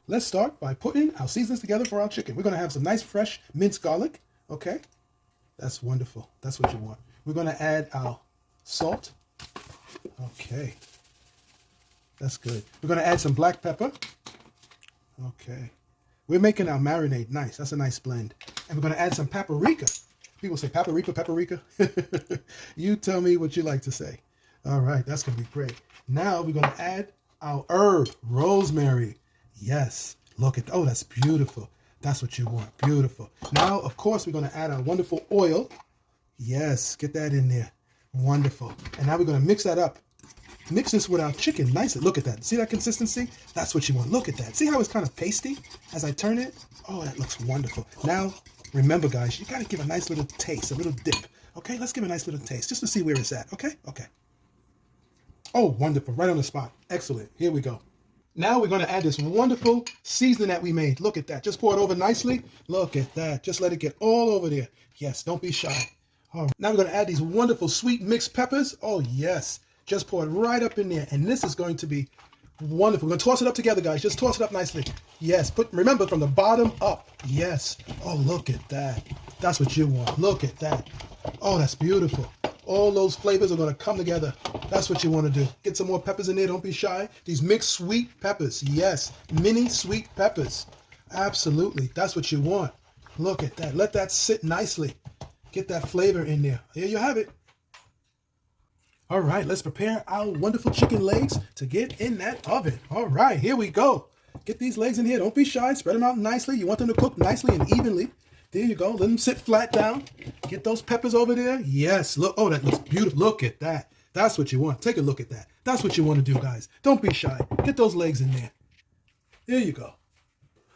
let's start by putting our seasonings together for our chicken. We're going to have some nice fresh minced garlic. Okay, that's wonderful. That's what you want. We're going to add our salt. Okay, that's good. We're going to add some black pepper. Okay, we're making our marinade nice. That's a nice blend. And we're going to add some paprika. People say paprika, paprika. You tell me what you like to say. All right, that's going to be great. Now we're going to add our herb, rosemary. Yes, look at, oh, that's beautiful. That's what you want, beautiful. Now, of course, we're going to add our wonderful oil. Yes, get that in there. Wonderful. And now we're going to mix that up. Mix this with our chicken nicely. Look at that. See that consistency? That's what you want. Look at that. See how it's kind of pasty as I turn it? Oh, that looks wonderful. Now, remember, guys, you got to give a nice little taste, a little dip. Okay, let's give a nice little taste just to see where it's at. Okay? Okay. Oh, wonderful. Right on the spot. Excellent. Here we go. Now we're going to add this wonderful seasoning that we made. Look at that. Just pour it over nicely. Look at that. Just let it get all over there. Yes, don't be shy. All right. Now we're going to add these wonderful sweet mixed peppers. Oh, yes. Just pour it right up in there. And this is going to be wonderful. We're going to toss it up together, guys. Just toss it up nicely. Yes. Remember, from the bottom up. Yes. Oh, look at that. That's what you want. Look at that. Oh, that's beautiful. All those flavors are going to come together. That's what you want to do. Get some more peppers in there. Don't be shy. These mixed sweet peppers. Yes. Mini sweet peppers. Absolutely. That's what you want. Look at that. Let that sit nicely. Get that flavor in there. Here you have it. All right. Let's prepare our wonderful chicken legs to get in that oven. All right. Here we go. Get these legs in here. Don't be shy. Spread them out nicely. You want them to cook nicely and evenly. There you go. Let them sit flat down. Get those peppers over there. Yes. Look. Oh, that looks beautiful. Look at that. That's what you want. Take a look at that. That's what you want to do, guys. Don't be shy. Get those legs in there. There you go.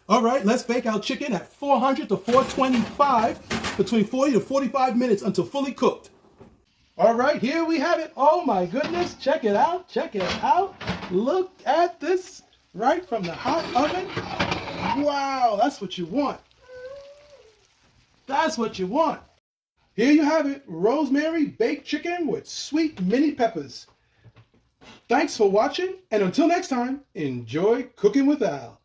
All right. Let's bake our chicken at 400 to 425 between 40 to 45 minutes until fully cooked. All right. Here we have it. Oh, my goodness. Check it out. Check it out. Look at this right from the hot oven. Wow. That's what you want. That's what you want. Here you have it, rosemary baked chicken with sweet mini peppers. Thanks for watching, and until next time, enjoy cooking with Al.